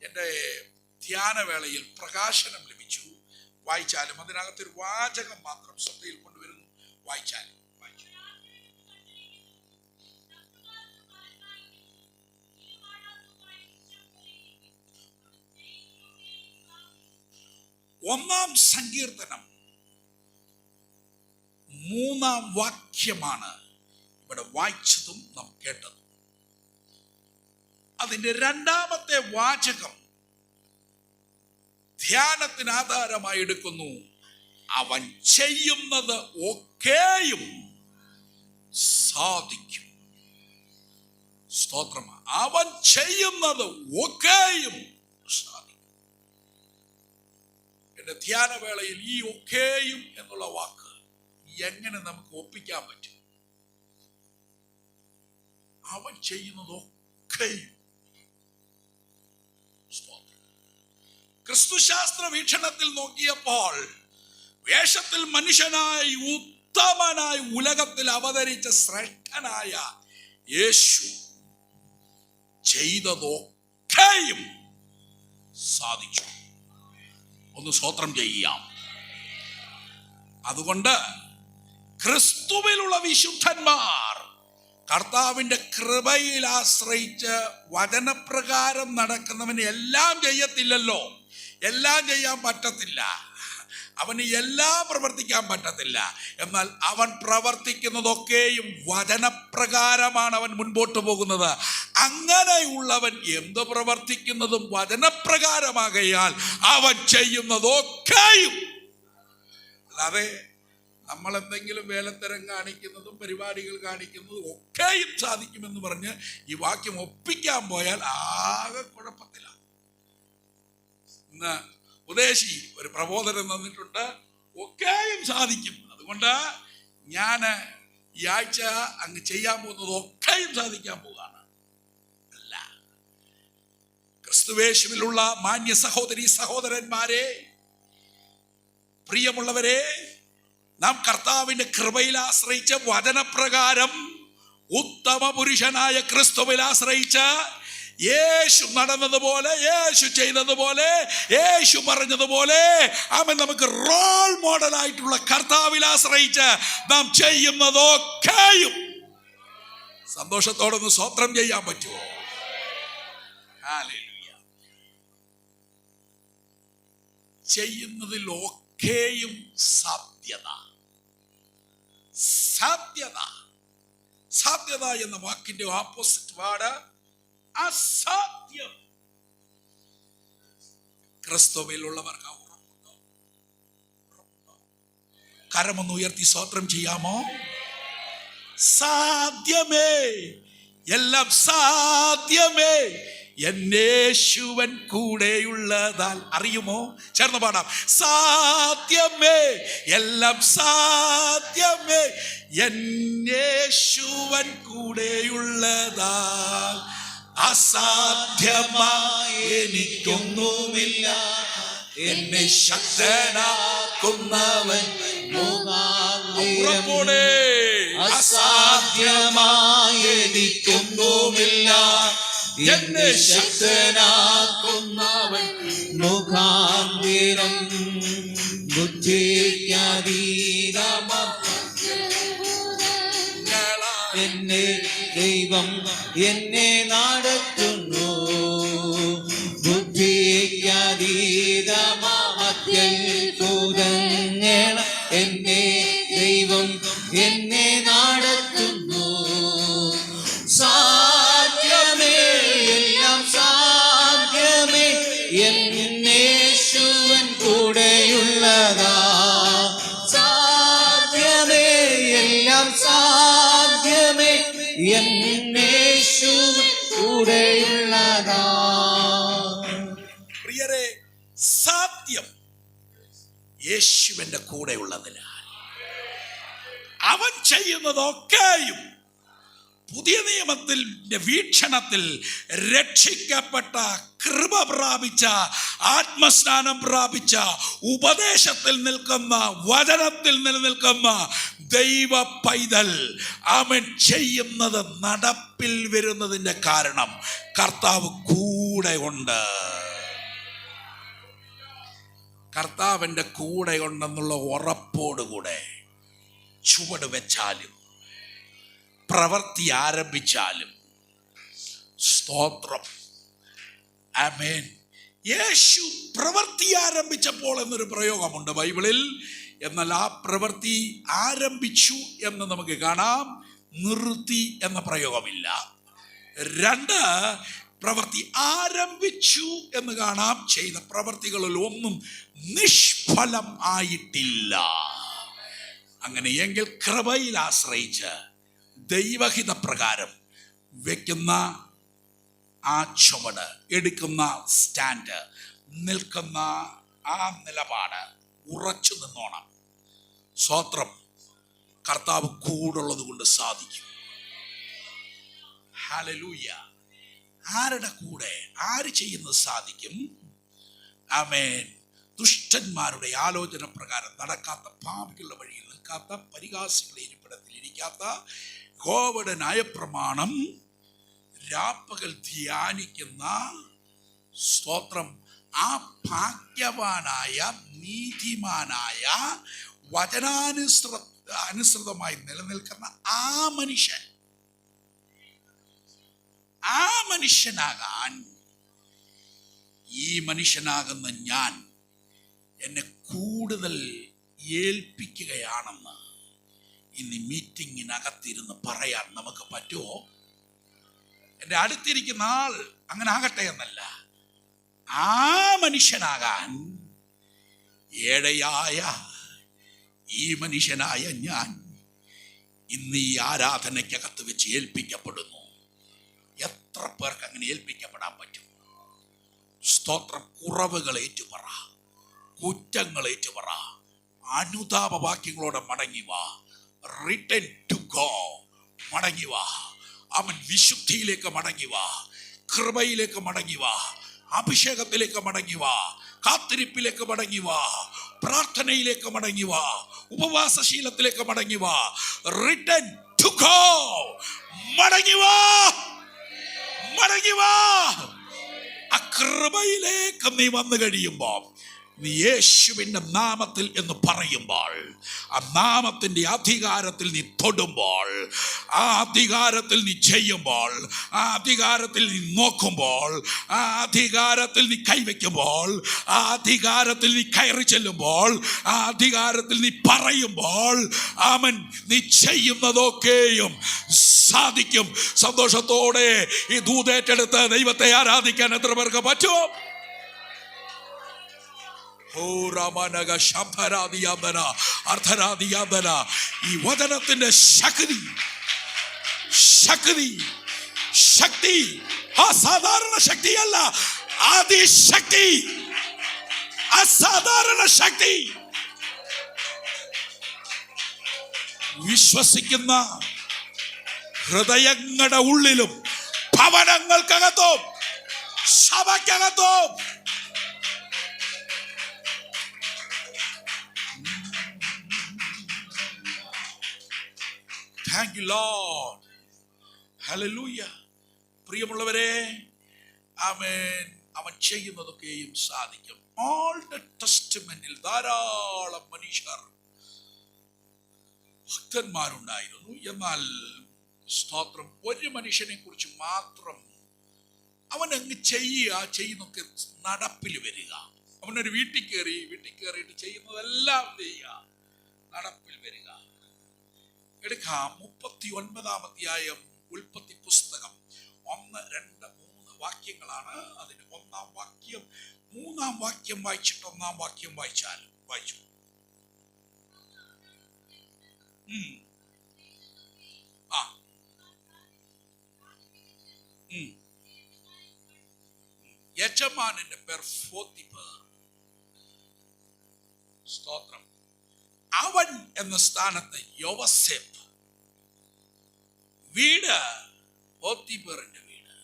എൻ്റെ ധ്യാനവേളയിൽ പ്രകാശനം ലഭിച്ചു. വായിച്ചാലും അതിനകത്തൊരു വാചകം മാത്രം ശ്രദ്ധയിൽ കൊണ്ടുവരുന്നു. വായിച്ചാലും ഒന്നാം സങ്കീർത്തനം 3-ാം വാക്യമാണ് ഇവിടെ വായിച്ചതും നാം കേട്ടതും. അതിൻ്റെ 2-ാമത്തെ വാചകം ധ്യാനത്തിന് ആധാരമായി എടുക്കുന്നു. അവൻ ചെയ്യുന്നത് ഒക്കെയും സാധിക്കും. സ്തോത്രം. അവൻ ചെയ്യുന്നത് ഒക്കെയും സാധിക്കും. എൻ്റെ ധ്യാനവേളയിൽ ഈ ഒക്കെയും എന്നുള്ള വാക്ക് എങ്ങനെ നമുക്ക് ഒപ്പിക്കാൻ പറ്റും? അവൻ ചെയ്യുന്നതൊക്കെയും. ക്രിസ്തുശാസ്ത്ര വീക്ഷണത്തിൽ നോക്കിയപ്പോൾ വേഷത്തിൽ മനുഷ്യനായി ഉത്തമനായി ഉലകത്തിൽ അവതരിച്ച ശ്രേഷ്ഠനായ യേശു ചെയ്തതൊക്കെയും സാധിച്ചു. ഒന്ന് സ്തോത്രം ചെയ്യാം. അതുകൊണ്ട് ക്രിസ്തുവിലുള്ള വിശുദ്ധന്മാർ കർത്താവിൻ്റെ കൃപയിൽ ആശ്രയിച്ച് വചനപ്രകാരം നടക്കുന്നവന് എല്ലാം ചെയ്യത്തില്ലല്ലോ. എല്ലാം ചെയ്യാൻ പറ്റത്തില്ല. അവന് എല്ലാം പ്രവർത്തിക്കാൻ പറ്റത്തില്ല. എന്നാൽ അവൻ പ്രവർത്തിക്കുന്നതൊക്കെയും വചനപ്രകാരമാണ് അവൻ മുൻപോട്ട് പോകുന്നത്. അങ്ങനെയുള്ളവൻ എന്ത് പ്രവർത്തിക്കുന്നതും വചനപ്രകാരമാകയാൽ അവൻ ചെയ്യുന്നതൊക്കെയും. അല്ലാതെ നമ്മൾ എന്തെങ്കിലും വേലത്തരം കാണിക്കുന്നതും പരിപാടികൾ കാണിക്കുന്നതും ഒക്കെയും സാധിക്കുമെന്ന് പറഞ്ഞ് ഈ വാക്യം ഒപ്പിക്കാൻ പോയാൽ ആകെ കുഴപ്പത്തിലാണ്. ഇന്ന് ഉപദേശി ഒരു പ്രബോധനം തന്നിട്ടുണ്ട്, ഒക്കെയും സാധിക്കും. അതുകൊണ്ട് ഞാൻ ഈ ആഴ്ച അങ്ങ് ചെയ്യാൻ പോകുന്നത് ഒക്കെയും സാധിക്കാൻ പോവുകയാണ്. അല്ല, ക്രിസ്തുവേശുവിലുള്ള മാന്യ സഹോദരി സഹോദരന്മാരെ, പ്രിയമുള്ളവരെ, നാം കർത്താവിന്റെ കൃപയിൽ ആശ്രയിച്ച് വചനപ്രകാരം ഉത്തമ പുരുഷനായ ക്രിസ്തുവിൽ ആശ്രയിച്ച് യേശു നടന്നതുപോലെ, യേശു ചെയ്തതുപോലെ, യേശു പറഞ്ഞതുപോലെ അവൻ നമുക്ക് റോൾ മോഡലായിട്ടുള്ള കർത്താവിൽ ആശ്രയിച്ച് നാം ചെയ്യുന്നതൊക്കെയും സന്തോഷത്തോടൊന്ന് സ്തോത്രം ചെയ്യാൻ പറ്റുമോ? ഹല്ലേലൂയ. ചെയ്യുന്നതിലൊക്കെയും സാധ്യത. സാധ്യത. സാധ്യത എന്ന വാക്കിന്റെ ഓപ്പോസിറ്റ് വാർഡ് അസാധ്യം. ക്രിസ്തുവിലുള്ളവർക്ക് ഉറപ്പുണ്ടോ? കരമൊന്ന് ഉയർത്തി സ്തോത്രം ചെയ്യാമോ? സാധ്യമേ, എല്ലാം സാധ്യമേ എന്നേശുവൻ കൂടെയുള്ളതാൽ. അറിയുമോ? ചേർന്ന് പാടാം. സാധ്യമേ, എല്ലാം സാധ്യമേ എന്നേശുവൻ കൂടെയുള്ളതാൽ. അസാധ്യമായി എനിക്കൊന്നുമില്ല, എന്നെ ശക്തനാക്കുന്നവൻ. അസാധ്യമായി എനിക്കൊന്നുമില്ല, എന്നെ ശക്തനാക്കുന്നവൻ മുഖാന്തിരം. എന്നെ ദൈവം എന്നെ നടത്തുന്നു. ബുദ്ധിക്കതീതമാത്യത്ഭുതങ്ങൾ എന്നെ ദൈവം എന്നെ നടത്തുന്നു. സാധ്യമേ, എല്ലാം സാധ്യമേ എന്നേശുവൻ കൂടെയുള്ളതാ. സാധ്യമേ, എല്ലാം സാധ്യമേ എന്നേശുവൻ കൂടെയുള്ളതാ. പ്രിയരെ, സാധ്യം യേശുവിന്റെ കൂടെയുള്ളതിനാൽ അവൻ ചെയ്യുന്നതൊക്കെയും പുതിയ നിയമത്തിന്റെ വീക്ഷണത്തിൽ രക്ഷിക്കപ്പെട്ട, കൃപ പ്രാപിച്ച, ആത്മസ്നാനം പ്രാപിച്ച, ഉപദേശത്തിൽ നിൽക്കുന്ന, വചനത്തിൽ നിലനിൽക്കുന്ന ദൈവ പൈതൽ അവൻ ചെയ്യുന്നത് നടപ്പിൽ വരുന്നതിന്റെ കാരണം കർത്താവ് കൂടെ ഉണ്ട്. കർത്താവിൻ്റെ കൂടെ ഉണ്ടെന്നുള്ള ഉറപ്പോടുകൂടെ ചുവട് വെച്ചാലും പ്രവൃത്തി ആരംഭിച്ചാലും സ്തോത്രം, ആമേൻ. യേശു പ്രവൃത്തി ആരംഭിച്ചപ്പോൾ എന്നൊരു പ്രയോഗമുണ്ട് ബൈബിളിൽ. എന്നാൽ ആ പ്രവൃത്തി ആരംഭിച്ചു എന്ന് നമുക്ക് കാണാം, നിർത്തി എന്ന പ്രയോഗമില്ല. രണ്ട്, പ്രവൃത്തി ആരംഭിച്ചു എന്ന് കാണാം, ചെയ്ത പ്രവൃത്തികളിൽ ഒന്നും നിഷ്ഫലം ആയിട്ടില്ല. അങ്ങനെയെങ്കിൽ കൃപയിൽ ആശ്രയിച്ച് ദൈവഹിത പ്രകാരം വെക്കുന്ന ആ ചുവട്, എടുക്കുന്ന സ്റ്റാൻഡ്, നിൽക്കുന്ന ആ നിലപാട് ഉറച്ചു നിന്നോണം. സ്തോത്രം. കർത്താവ് കൂടുള്ളത് കൊണ്ട് സാധിക്കും. ഹല്ലേലൂയ. ആരുടെ കൂടെ ആര് ചെയ്യുന്നത് സാധിക്കും? ആമേൻ. ദുഷ്ടന്മാരുടെ ആലോചന പ്രകാരം നടക്കാത്ത, പാപികളുടെ വഴിയിൽ നിൽക്കാത്ത, പരിഹാസികളുടെ ഇരിപ്പിടത്തിൽ ഇരിക്കാത്ത, യഹോവയുടെ ന്യായപ്രമാണം രാപ്പകൽ ധ്യാനിക്കുന്ന, സ്തോത്രം, ആ ഭാഗ്യവാനായ നീതിമാനായ വചനാനുസൃതമായി നിലനിൽക്കുന്ന ആ മനുഷ്യനാകാൻ ഈ മനുഷ്യനാകുന്ന ഞാൻ എന്നെ കൂടുതൽ ഏൽപ്പിക്കുകയാണെന്ന് ഇന്ന് മീറ്റിങ്ങിനകത്തിരുന്ന് പറയാൻ നമുക്ക് പറ്റുമോ? എൻ്റെ അടുത്തിരിക്കുന്ന ആൾ അങ്ങനെ ആകട്ടെ എന്നല്ല, ആ മനുഷ്യനാകാൻ ഏഴയായ ഈ മനുഷ്യനായ ഞാൻ ഇന്ന് ഈ ആരാധനയ്ക്കകത്ത് വെച്ച് ഏൽപ്പിക്കപ്പെടുന്നു. എത്ര പേർക്ക് അങ്ങനെ ഏൽപ്പിക്കപ്പെടാൻ പറ്റും? സ്തോത്രം. കുറവുകൾ ഏറ്റുപറ, കുറ്റങ്ങൾ ഏറ്റുപറ, അനുതാപവാക്യങ്ങളോടെ മടങ്ങി വാ. റിട്ടേൺ ടു ഗോ, മടങ്ങി വാ. അവൻ വിശുദ്ധിയിലേക്ക് മടങ്ങി വാ, കൃപയിലേക്ക് മടങ്ങി വാ, അഭിഷേകത്തിലേക്ക് മടങ്ങി വാ, കാത്തിരിപ്പിലേക്ക് മടങ്ങി വാ, പ്രാർത്ഥനയിലേക്ക് മടങ്ങി വാ, ഉപവാസശീലത്തിലേക്ക് മടങ്ങി വാ. റിട്ടേൺ ടു ഗോ, മടങ്ങി വാ, മടങ്ങി വാ. ആ കൃപയിലേക്ക് നീ വന്നു കഴിയുമ്പോൾ, നീ യേശുവിൻ്റെ നാമത്തിൽ എന്ന് പറയുമ്പോൾ, ആ നാമത്തിൻ്റെ അധികാരത്തിൽ നീ തൊടുമ്പോൾ, ആ അധികാരത്തിൽ നീ ചെയ്യുമ്പോൾ, ആ അധികാരത്തിൽ നീ നോക്കുമ്പോൾ, ആ അധികാരത്തിൽ നീ കൈവയ്ക്കുമ്പോൾ, ആ അധികാരത്തിൽ നീ കയറി ചെല്ലുമ്പോൾ, ആ അധികാരത്തിൽ നീ പറയുമ്പോൾ, അവൻ നീ ചെയ്യുന്നതൊക്കെയും സാധിക്കും. സന്തോഷത്തോടെ ഈ ദൂതേറ്റെടുത്ത് ദൈവത്തെ ആരാധിക്കാൻ എത്ര പേർക്ക് പറ്റും? ഈ വചനത്തിന്റെ ശക്തി അസാധാരണ ശക്തിയല്ല, അതിശക്തി, അസാധാരണ ശക്തി. വിശ്വസിക്കുന്ന ഹൃദയങ്ങളുടെ ഉള്ളിലും ഭവനങ്ങൾക്കകത്തും സഭയ്ക്കകത്തും Thank you, Lord. Hallelujah. പ്രിയമുള്ളവരെ, ആമേൻ. അവൻ ചെയ്യുന്നതൊക്കെയും സാധിക്കും. ഓൾഡ് ടെസ്റ്റ്മെന്റിൽ ധാരാളം മനുഷ്യർ, ഭക്തന്മാരുണ്ടായിരുന്നു. എന്നാൽ സ്തോത്രം, ഒരു മനുഷ്യനെ കുറിച്ച് മാത്രം അവൻ അങ്ങ് ചെയ്യുന്നൊക്കെ നടപ്പിൽ വരിക. അവനൊരു വീട്ടിൽ കയറിയിട്ട് ചെയ്യുന്നതെല്ലാം ചെയ്യുക, നടപ്പിൽ വരിക. എടുക്കാം 39-ാം അധ്യായം ഉൽപ്പത്തി പുസ്തകം 1, 2, 3 വാക്യങ്ങളാണ്. അതിന് 1-ാം വാക്യം, 3-ാം വാക്യം വായിച്ചിട്ട് 1-ാം വാക്യം വായിച്ചു. യജമാനന്റെ പേർ പോത്തിഫർ. സ്തോത്രം. അവൻ എന്ന സ്ഥാനത്ത് യോസേഫ്. വീട് പോത്തിഫറിന്റെ വീട്.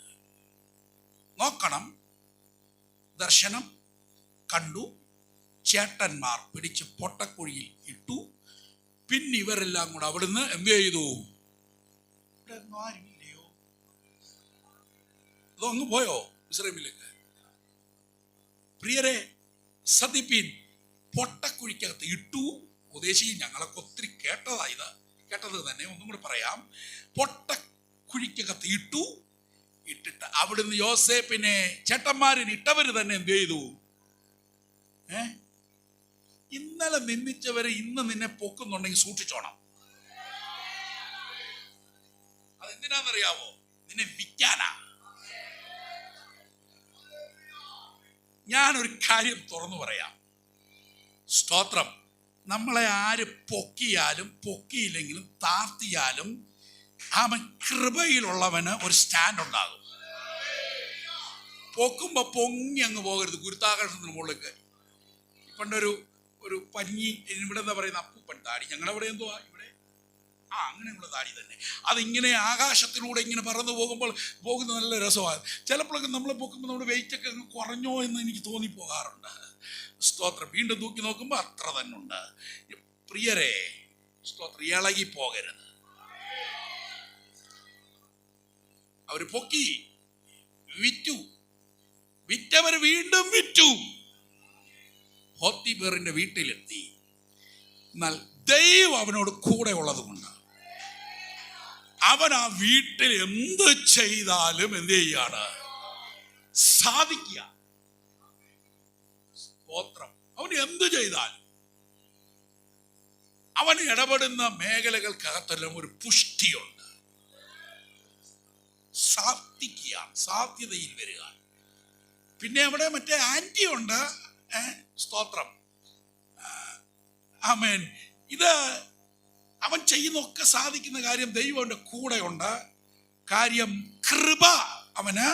നോക്കണം, ദർശനം കണ്ടു, ചേട്ടന്മാർ പിടിച്ച് പൊട്ടക്കുഴിയിൽ ഇട്ടു. പിന്നെ ഇവരെല്ലാം കൂടെ അവിടുന്ന് എന്ത് ചെയ്തു? ആരുമില്ലയോ? അതങ്ങ് പോയോ ഇസ്രായേലിലേക്ക്? പ്രിയരെ, ശ്രദ്ധിപ്പീൻ. പൊട്ടക്കുഴിക്കകത്ത് ഇട്ടു. ഉപദേശി ഞങ്ങളൊക്കെ ഒത്തിരി കേട്ടത് തന്നെ ഒന്നും കൂടെ പറയാം. പൊട്ടക്കുഴിക്കകത്ത് ഇട്ടിട്ട് അവിടുന്ന് യോസേപ്പിനെ ചേട്ടന്മാരിന് ഇട്ടവര് തന്നെ എന്ത് ചെയ്തു? ഇന്നലെ നിന്ദിച്ചവര് ഇന്ന് നിന്നെ പൊക്കുന്നുണ്ടെങ്കിൽ സൂക്ഷിച്ചോണം. അതെന്തിനാന്നറിയാവോ? നിന്നെ വിൽക്കാനാ. ഞാനൊരു കാര്യം തുറന്നു പറയാം. സ്തോത്രം. നമ്മളെ ആര് പൊക്കിയാലും പൊക്കിയില്ലെങ്കിലും താഴ്ത്തിയാലും അവൻ കൃപയിലുള്ളവന് ഒരു സ്റ്റാൻഡ് ഉണ്ടാകും. പൊക്കുമ്പോ പൊങ്ങി അങ്ങ് പോകരുത്. ഗുരുത്വാകർഷണത്തിന് മുകളിലേക്ക് പണ്ടൊരു പഞ്ഞി, ഇവിടെ എന്താ പറയുന്ന അപ്പൂപ്പൻ താടി, ഞങ്ങളവിടെ എന്തുവാ ഇവിടെ അങ്ങനെയുള്ള താടി തന്നെ, അതിങ്ങനെ ആകാശത്തിലൂടെ ഇങ്ങനെ പറന്നു പോകുന്ന നല്ല രസമാണ്. ചിലപ്പോഴൊക്കെ നമ്മളെ പൊക്കുമ്പോൾ നമ്മുടെ വെയിറ്റ് ഒക്കെ അങ്ങ് കുറഞ്ഞോ എന്ന് എനിക്ക് തോന്നിപ്പോകാറുണ്ട്. സ്തോത്രം. വീണ്ടും തൂക്കി നോക്കുമ്പോൾ അത്ര തന്നെ ഉണ്ട്. പ്രിയരെ, സ്തോത്രം, ഇളകി പോകരുത്. അവര് പൊക്കി വിറ്റവർ വീണ്ടും വിറ്റു. പോത്തിഫേറിന്റെ വീട്ടിലെത്തി. എന്നാൽ ദൈവം അവനോട് കൂടെ ഉള്ളത് കൊണ്ട് അവൻ ആ വീട്ടിൽ എന്ത് ചെയ്താലും എന്ത് ചെയ്യാണ്? സാധിക്കുക. സ്തോത്രം. അവന് എന്ത് ചെയ്താലും അവന് ഇടപെടുന്ന മേഖലകൾക്കകത്തെല്ലാം ഒരു പുഷ്ടിയുണ്ട്. സാധ്യതയിൽ വരിക. പിന്നെ അവിടെ മറ്റേ ആന്റി ഉണ്ട്. സ്തോത്രം. ആമേൻ. ഇത് അവൻ ചെയ്യുന്നൊക്കെ സാധിക്കുന്ന കാര്യം ദൈവം അവന്റെ കൂടെ ഉണ്ട്. കാര്യം കൃപ അവന്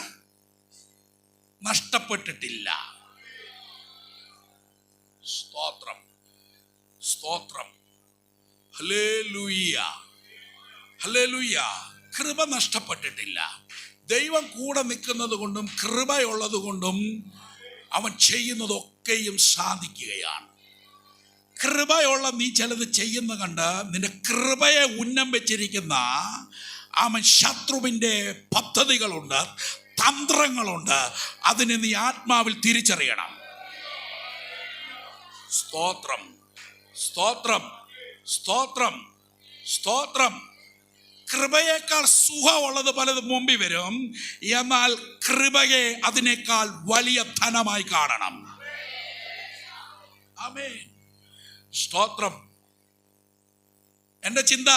നഷ്ടപ്പെട്ടിട്ടില്ല. സ്തോത്രം. സ്തോത്രം. ഹല്ലേലൂയ. ഹല്ലേലൂയ. കൃപ നഷ്ടപ്പെട്ടിട്ടില്ല. ദൈവം കൂടെ നിൽക്കുന്നത് കൊണ്ടും കൃപയുള്ളത് കൊണ്ടും അവൻ ചെയ്യുന്നതൊക്കെയും സാധിക്കുകയാണ്. കൃപയുള്ള നീ ചിലത് ചെയ്യുന്ന കണ്ട് നിന്റെ കൃപയെ ഉന്നം വെച്ചിരിക്കുന്ന അവൻ ശത്രുവിൻ്റെ പദ്ധതികളുണ്ട്, തന്ത്രങ്ങളുണ്ട്. അതിനെ നീ ആത്മാവിൽ തിരിച്ചറിയണം. സ്തോത്രം. സ്തോത്രം. സ്തോത്രം. സ്തോത്രം. കൃപയേക്കാൾ സുഖമുള്ളത് പലതും മുമ്പിൽ വരും. എന്നാൽ കൃപയെ അതിനേക്കാൾ വലിയ ധനമായി കാണണം. ആമേൻ. സ്തോത്രം. എൻ്റെ ചിന്ത,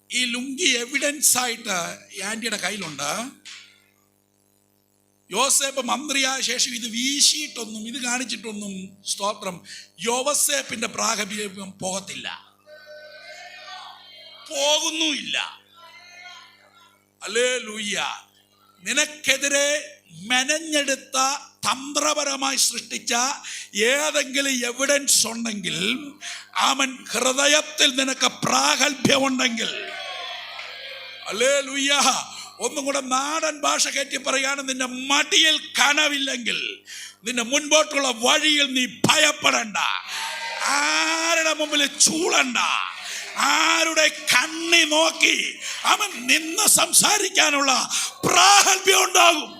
ഈ ലുങ്കി എവിഡൻസ് ആയിട്ട് ആന്റിയുടെ കയ്യിലുണ്ട്. യോസേപ്പ് മന്ത്രിയായ ശേഷം ഇത് വീശിയിട്ടൊന്നും ഇത് കാണിച്ചിട്ടൊന്നും സ്തോത്രം യോസേപ്പിന്റെ പ്രാഗൽഭ്യം പോകുന്നുമില്ല. ഹല്ലേലൂയ. നിനക്കെതിരെ മെനഞ്ഞെടുത്ത തന്ത്രപരമായി സൃഷ്ടിച്ച ഏതെങ്കിലും എവിഡൻസ് ഉണ്ടെങ്കിൽ, അവൻ ഹൃദയത്തിൽ നിനക്ക് പ്രാഗൽഭ്യമുണ്ടെങ്കിൽ, ഹല്ലേലൂയ, ഒന്നും കൂടെ നാടൻ ഭാഷ കയറ്റി പറയാണ്, നിന്റെ മടിയിൽ കനവില്ലെങ്കിൽ നിന്റെ മുൻപോട്ടുള്ള വഴിയിൽ നീ ഭയപ്പെടണ്ട. ആരുടെ മുമ്പിൽ ചൂളണ്ട. ആരുടെ കണ്ണി നോക്കി അവൻ നിന്ന് സംസാരിക്കാനുള്ള പ്രാഗൽഭ്യം ഉണ്ടാകും.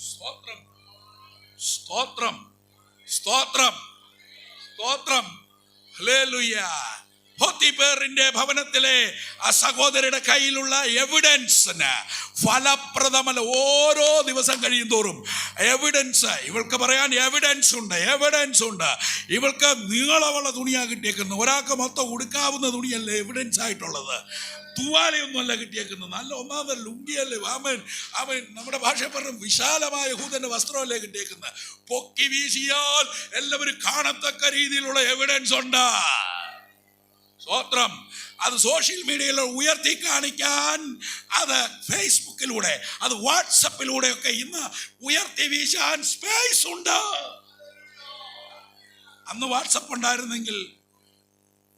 സ്തോത്രം. സ്തോത്രം. സ്തോത്രം. സ്തോത്രം. ഹല്ലേലൂയ. പോത്തിഫേറിന്റെ ഭവനത്തിലെ ആ സഹോദരിയുടെ കയ്യിലുള്ള എവിഡൻസിന് ഫലപ്രദമല്ല. ഓരോ ദിവസം കഴിയും തോറും എവിഡൻസ് ഇവൾക്ക് പറയാൻ എവിഡൻസ് ഉണ്ട്. ഇവൾക്ക് നീളമുള്ള തുണിയാ കിട്ടിയേക്കുന്നത്. ഒരാൾക്ക് മൊത്തം ഉടുക്കാവുന്ന തുണിയല്ലേ എവിഡൻസ് ആയിട്ടുള്ളത്. തൂവാലയൊന്നുമല്ല കിട്ടിയേക്കുന്നത്. നല്ല ഒന്നാമത് ലുങ്കിയല്ലേ. അവൻ നമ്മുടെ ഭാഷ പറഞ്ഞ വിശാലമായ യഹൂദന്റെ വസ്ത്രമല്ലേ കിട്ടിയേക്കുന്നത്. പൊക്കി വീശിയാൽ എല്ലാവരും കാണത്തക്ക രീതിയിലുള്ള എവിഡൻസ് ഉണ്ട്. സ്തോത്രം. അത് സോഷ്യൽ മീഡിയയിൽ ഉയർത്തി കാണിക്കാൻ, അത് ഫേസ്ബുക്കിലൂടെ, അത് വാട്സപ്പിലൂടെ ഒക്കെ ഇന്ന് ഉയർത്തി വീശാൻ സ്പേസ് ഉണ്ട്. അന്ന് വാട്സപ്പ് ഉണ്ടായിരുന്നെങ്കിൽ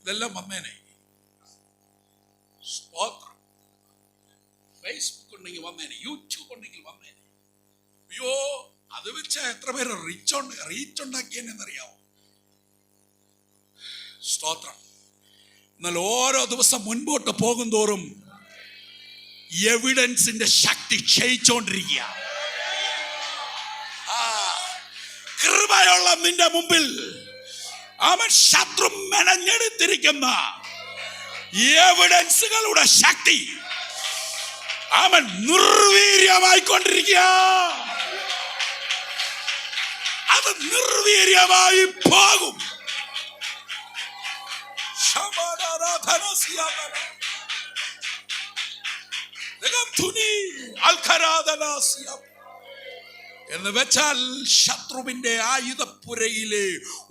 ഇതെല്ലാം വന്നേനെ. സ്തോത്രം. ഫേസ്ബുക്ക് ഉണ്ടെങ്കിൽ വന്നേനെ, യൂട്യൂബ് ഉണ്ടെങ്കിൽ വന്നേനെ. അയ്യോ, അത് വെച്ച എത്ര പേര് റീച്ച് ഉണ്ടാക്കിയെന്നറിയാമോ? സ്തോത്രം. എന്നാൽ ഓരോ ദിവസം മുൻപോട്ട് പോകും തോറും എവിഡൻസിന്റെ ശക്തി ക്ഷയിച്ചുകൊണ്ടിരിക്കുക. കൃപയുള്ള നിന്റെ മുമ്പിൽ അവൻ ശത്രു മെനഞ്ഞെടുത്തിരിക്കുന്ന എവിഡൻസുകളുടെ ശക്തി അവൻ നിർവീര്യമായിക്കൊണ്ടിരിക്കുക. അത് നിർവീര്യമായി പോകും. എന്ന് വെച്ചാൽ ശത്രുവിന്റെ ആയുധപ്പുരയിലെ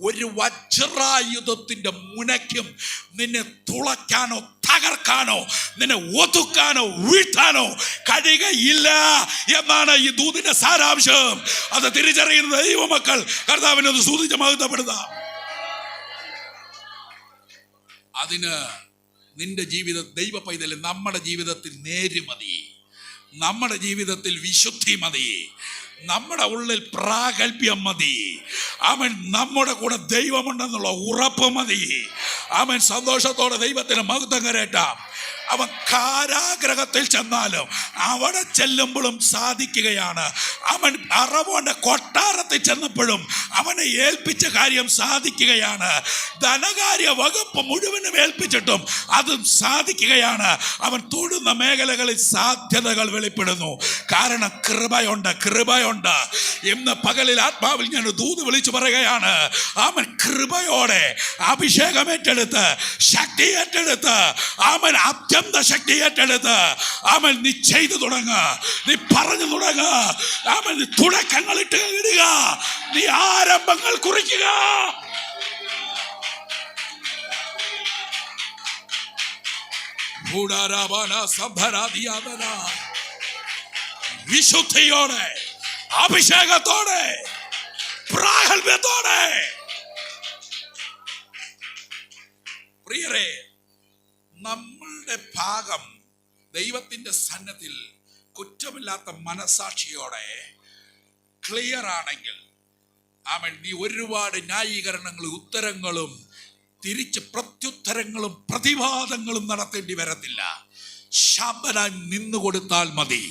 ഒരു വജ്രായുധത്തിന്റെ മുനയ്ക്കും നിന്നെ തുളയ്ക്കാനോ തകർക്കാനോ നിന്നെ ഒതുക്കാനോ വീഴ്ത്താനോ കഴിയുകയില്ല എന്നാണ് ഈ ദൂതിന്റെ സാരാംശം. അത് തിരിച്ചറിയുന്ന ദൈവമക്കൾ കർത്താവിനെ സ്തുതിച്ച് മഹത്വപ്പെടുത്താം. അതിന് നിന്റെ ജീവിതം ദൈവ പൈതൽ നമ്മുടെ ജീവിതത്തിൽ നേര് മതി, നമ്മുടെ ജീവിതത്തിൽ വിശുദ്ധി മതി, നമ്മുടെ ഉള്ളിൽ പ്രാഗൽഭ്യം മതി. അവൻ നമ്മുടെ കൂടെ ദൈവമുണ്ടെന്നുള്ള ഉറപ്പ് മതി. അവൻ സന്തോഷത്തോടെ ദൈവത്തിന് മഹത്വം കരേറ്റാം. അവൻ കാരാഗ്രഹത്തിൽ ചെന്നാലും അവിടെ ചെല്ലുമ്പോഴും സാധിക്കുകയാണ്. അവൻ അറവോന്റെ കൊട്ടാരത്തിൽ ചെന്നപ്പോഴും അവനെ ഏൽപ്പിച്ച കാര്യം സാധിക്കുകയാണ്. ധനകാര്യ വകുപ്പ് മുഴുവനും ഏൽപ്പിച്ചിട്ടും അതും സാധിക്കുകയാണ്. അവൻ തൊടുന്ന മേഖലകളിൽ സാധ്യതകൾ വെളിപ്പെടുന്നു. കാരണം കൃപയുണ്ട്, കൃപയുണ്ട്. ഇന്ന് പകലിൽ ആത്മാവിൽ ഞാൻ ദൂത് വിളിച്ചു പറയുകയാണ്. അവൻ കൃപയോടെ അഭിഷേകം ഏറ്റെടുത്ത് ശക്തി ഏറ്റെടുത്ത് അവൻ അത്യന്ത ശക്തി ഏറ്റെടുത്ത് അവൻ നീ ചെയ്തു തുടങ്ങുക, നീ പറഞ്ഞു തുടങ്ങുക, അവൻ തുടക്കങ്ങൾ ഇട്ട് ഇടുക, നീ ആരംഭങ്ങൾ കുറിക്കുക. വിശുദ്ധിയോടെ അഭിഷേകത്തോടെ പ്രാഗൽഭ്യത്തോടെ പ്രിയരെ, നമ്മളുടെ ഭാഗം ദൈവത്തിന്റെ സന്നദ്ധിയിൽ കുറ്റമില്ലാത്ത മനസാക്ഷിയോടെ ക്ലിയർ ആണെങ്കിൽ അവൻ നീ ഒരുപാട് ന്യായീകരണങ്ങളും ഉത്തരങ്ങളും തിരിച്ച് പ്രത്യുത്തരങ്ങളും പ്രതിവാദങ്ങളും നടത്തേണ്ടി വരത്തില്ല. ശാന്തനായി നിന്നുകൊടുത്താൽ മതി.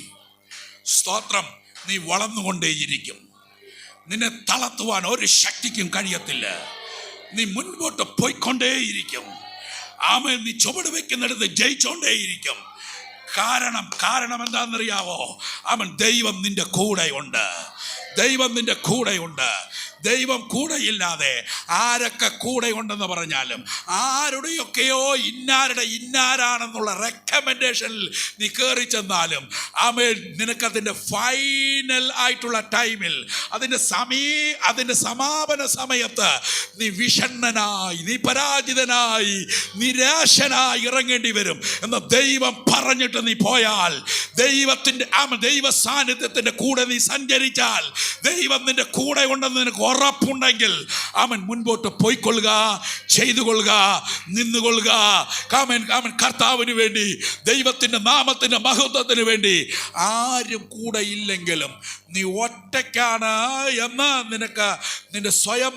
സ്തോത്രം. നീ വളർന്നുകൊണ്ടേയിരിക്കും. നിന്നെ തളർത്തുവാൻ ഒരു ശക്തിക്കും കഴിയത്തില്ല. നീ മുൻപോട്ട് പോയിക്കൊണ്ടേയിരിക്കും. ആമേൻ. നീ ചുവട് വെക്കുന്നിടത്ത് ജയിച്ചോണ്ടേയിരിക്കും. കാരണം എന്താണെന്നറിയാവോ? അവൻ ദൈവം നിന്റെ കൂടെയുണ്ട്. ദൈവം നിന്റെ കൂടെയുണ്ട്. ദൈവം കൂടെയില്ലാതെ ആരൊക്കെ കൂടെ ഉണ്ടെന്ന് പറഞ്ഞാലും ആരുടെയൊക്കെയോ ഇന്നാരാണെന്നുള്ള റെക്കമെൻഡേഷനിൽ നീ കയറി ചെന്നാലും ആമേൻ, നിനക്കതിൻ്റെ ഫൈനൽ ആയിട്ടുള്ള ടൈമിൽ അതിൻ്റെ സമാപന സമയത്ത് നീ വിഷണ്ണനായി, നീ പരാജിതനായി, നിരാശനായി ഇറങ്ങേണ്ടി വരും എന്ന് ദൈവം പറഞ്ഞിട്ട് നീ പോയാൽ, ദൈവ സാന്നിധ്യത്തിൻ്റെ കൂടെ നീ സഞ്ചരിച്ചാൽ, ദൈവം നിന്റെ കൂടെ ഉണ്ടെന്ന് നിനക്ക് ഉറപ്പുണ്ടെങ്കിൽ അവൻ മുൻപോട്ട് പോയിക്കൊള്ളുക, ചെയ്തുകൊള്ളുക, നിന്നുകൊള്ളുക. കർത്താവിന് വേണ്ടി, ദൈവത്തിന്റെ നാമത്തിന്റെ മഹത്വത്തിന് വേണ്ടി ആരും കൂടെ ഇല്ലെങ്കിലും നീ ഒറ്റയ്ക്കാണ് എന്ന്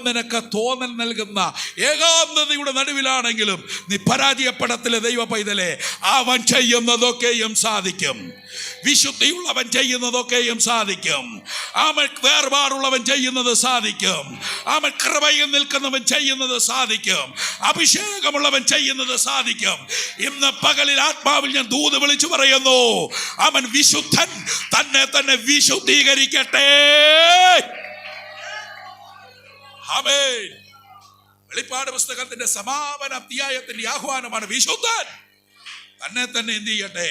നിനക്ക് തോന്നൽ നൽകുന്ന ഏകാന്തതയുടെ നടുവിലാണെങ്കിലും നീ പരാജയപ്പെടത്തില്ല. ദൈവ പൈതലേ, അവൻ ചെയ്യുന്നതൊക്കെയും സാധിക്കും. വിശുദ്ധിയുള്ളവൻ ചെയ്യുന്നതൊക്കെയും സാധിക്കും. അവൻ വേർപാടുള്ളവൻ ചെയ്യുന്നത് സാധിക്കും. അവൻ കൃപയിൽ നിൽക്കുന്നവൻ ചെയ്യുന്നത് സാധിക്കും. അഭിഷേകമുള്ളവൻ ചെയ്യുന്നത് സാധിക്കും. ഇന്ന് പകലിൽ ആത്മാവിൽ ഞാൻ ദൂത് വിളിച്ചു പറയുന്നു, അവൻ വിശുദ്ധൻ തന്നെ വിശുദ്ധീകരിക്കട്ടെ. ആമേൻ. വെളിപ്പാട് പുസ്തകത്തിന്റെ സമാപന അധ്യായത്തിന്റെ ആഹ്വാനമാണ് വിശുദ്ധൻ തന്നെ എന്ത് ചെയ്യട്ടെ.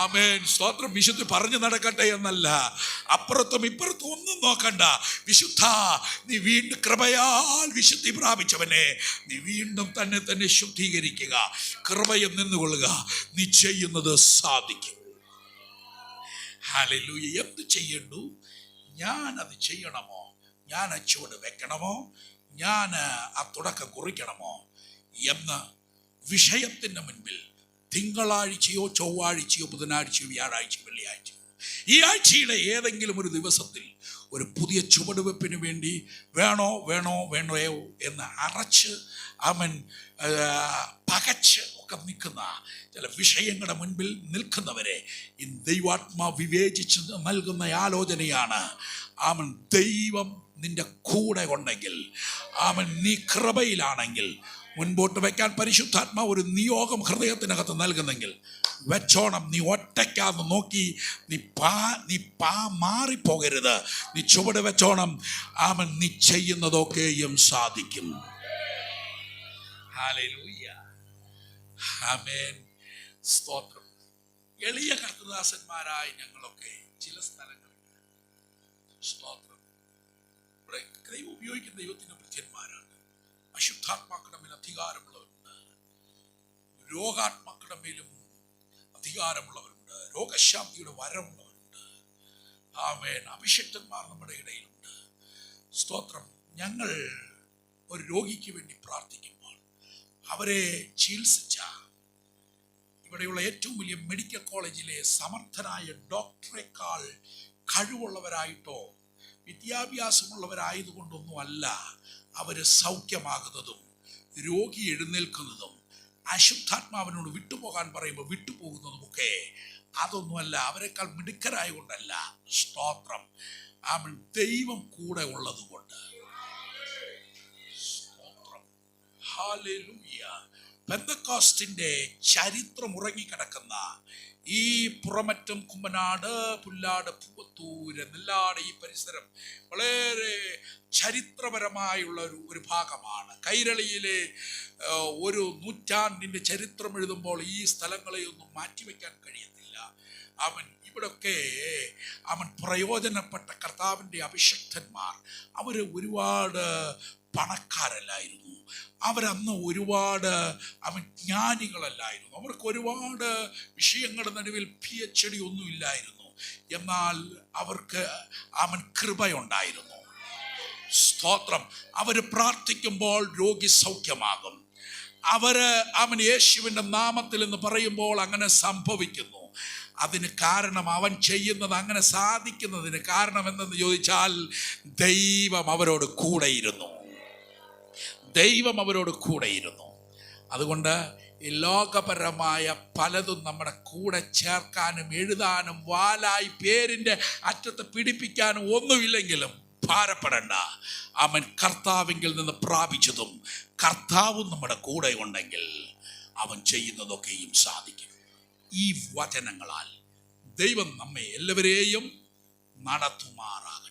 ആമേൻ. സ്തോത്രം. വിശുദ്ധി പറഞ്ഞു നടക്കട്ടെ എന്നല്ല, അപ്പുറത്തും ഇപ്പുറത്തും ഒന്നും നോക്കണ്ട. വിശുദ്ധ, നീ വീണ്ടും കൃപയാൽ വിശുദ്ധി പ്രാപിച്ചവനെ നീ വീണ്ടും തന്നെ ശുദ്ധീകരിക്കുക. കൃപയിൽ നിന്നുകൊള്ളുക. നീ ചെയ്യുന്നത് സാധിക്കും. ഹല്ലേലൂയ. എന്ത് ചെയ്യണ്ടു? ഞാൻ അത് ചെയ്യണമോ? ഞാൻ ആ ചുവട് വെക്കണമോ? ഞാൻ ആ തുടക്കം കുറിക്കണമോ എന്ന വിഷയത്തിൻ്റെ മുൻപിൽ തിങ്കളാഴ്ചയോ ചൊവ്വാഴ്ചയോ ബുധനാഴ്ചയോ വ്യാഴാഴ്ചയോ വെള്ളിയാഴ്ചയോ ഈ ആഴ്ചയുടെ ഏതെങ്കിലും ഒരു ദിവസത്തിൽ ഒരു പുതിയ ചുവടുവെപ്പിന് വേണ്ടി വേണോ എന്ന് അറച്ച് അവൻ പകച്ച് ഒക്കെ നിൽക്കുന്ന ചില വിഷയങ്ങളുടെ മുൻപിൽ നിൽക്കുന്നവരെ ഈ ദൈവാത്മാ വിവേചിച്ച് നൽകുന്ന ആലോചനയാണ്. അവൻ ദൈവം നിന്റെ കൂടെ ഉണ്ടെങ്കിൽ, അവൻ നീ കൃപയിലാണെങ്കിൽ, മുൻപോട്ട് വയ്ക്കാൻ പരിശുദ്ധാത്മാ ഒരു നിയോഗം ഹൃദയത്തിനകത്ത് നൽകുന്നെങ്കിൽ വെച്ചോണം. നീ ഒറ്റയ്ക്കാന്ന് നോക്കി നീ മാറിപ്പോകരുത്. നീ ചുവട് വെച്ചോണം. അവൻ നീ ചെയ്യുന്നതൊക്കെയും സാധിക്കും. ഹല്ലേലൂയ, ആമേൻ, സ്തോത്രം. എളിയ കർത്തദാസന്മാരായ ഞങ്ങളൊക്കെ ചില സ്ഥലങ്ങളിൽ സ്തോത്രം ദൈവം ഉപയോഗിക്കുന്ന ദൈവത്തിന്റെ ഭൃത്യന്മാരാണ്. അശുദ്ധാത്മാക്കളുടെ മേൽ അധികാരമുള്ളവരുണ്ട്, രോഗാത്മാക്കളുടെ മേലും അധികാരമുള്ളവരുണ്ട്, രോഗശാന്തിയുടെ വരമുള്ളവരുണ്ട്. ആമേൻ, അഭിഷിക്തന്മാർ നമ്മുടെ ഇടയിലുണ്ട്. സ്തോത്രം. ഞങ്ങൾ ഒരു രോഗിക്ക് വേണ്ടി പ്രാർത്ഥിക്കുമ്പോൾ അവരെ ചികിത്സിച്ച ഇവിടെയുള്ള ഏറ്റവും വലിയ മെഡിക്കൽ കോളേജിലെ സമർത്ഥനായ ഡോക്ടറെക്കാൾ കഴിവുള്ളവരായിട്ടോ വിദ്യാഭ്യാസമുള്ളവരായതുകൊണ്ടൊന്നും അല്ല അവർ സൗഖ്യമാകുന്നതും രോഗി എഴുന്നേൽക്കുന്നതും അശുദ്ധാത്മാവിനോട് വിട്ടുപോകാൻ പറയുമ്പോൾ വിട്ടുപോകുന്നതുമൊക്കെ അതൊന്നുമല്ല, അവരെക്കാൾ മിടുക്കരായ കൊണ്ടല്ല. സ്തോത്രം. അവൻ ദൈവം കൂടെ ഉള്ളതുകൊണ്ട്. സ്തോത്രം. ഹല്ലേലൂയ. പെന്തക്കോസ്റ്റിന്റെ ചരിത്രം ഉറങ്ങിക്കിടക്കുന്ന ഈ പുറമറ്റം, കുമ്പനാട്, പുല്ലാട്, പൂവത്തൂര്, നെല്ലാട് ഈ പരിസരം വളരെ ചരിത്രപരമായുള്ള ഒരു ഭാഗമാണ്. കൈരളിയിലെ ഒരു നൂറ്റാണ്ടിൻ്റെ ചരിത്രം എഴുതുമ്പോൾ ഈ സ്ഥലങ്ങളെയൊന്നും മാറ്റിവെക്കാൻ കഴിയത്തില്ല. ഇവിടൊക്കെ പ്രയോജനപ്പെട്ട കർത്താവിൻ്റെ അഭിഷിക്തന്മാർ അവർ ഒരുപാട് പണക്കാരല്ലായിരുന്നു. അവരന്ന് ഒരുപാട് ജ്ഞാനികളല്ലായിരുന്നു. അവർക്ക് ഒരുപാട് വിഷയങ്ങളുടെ നടുവിൽ PhD ഒന്നും ഇല്ലായിരുന്നു. എന്നാൽ അവർക്ക് കൃപയുണ്ടായിരുന്നു. സ്തോത്രം. അവർ പ്രാർത്ഥിക്കുമ്പോൾ രോഗി സൗഖ്യമാകും. യേശുവിൻ്റെ നാമത്തിൽ എന്ന് പറയുമ്പോൾ അങ്ങനെ സംഭവിക്കുന്നു. അതിന് കാരണം അവൻ ചെയ്യുന്നത് അങ്ങനെ സാധിക്കുന്നതിന് കാരണം എന്തെന്ന് ചോദിച്ചാൽ ദൈവം അവരോട് കൂടെയിരുന്നു. ദൈവം അവരോട് കൂടെയിരുന്നു. അതുകൊണ്ട് ഈ ലോകപരമായ പലതും നമ്മുടെ കൂടെ ചേർക്കാനും എഴുതാനും വാലായി പേരിൻ്റെ അറ്റത്ത് പിടിപ്പിക്കാനും ഒന്നുമില്ലെങ്കിലും ഭാരപ്പെടേണ്ട. അവൻ കർത്താവിങ്കിൽ നിന്ന് പ്രാപിച്ചതും കർത്താവും നമ്മുടെ കൂടെ ഉണ്ടെങ്കിൽ അവൻ ചെയ്യുന്നതൊക്കെയും സാധിക്കും. ഈ വചനങ്ങളാൽ ദൈവം നമ്മെ എല്ലാവരെയും നടത്തുമാറാകട്ടെ.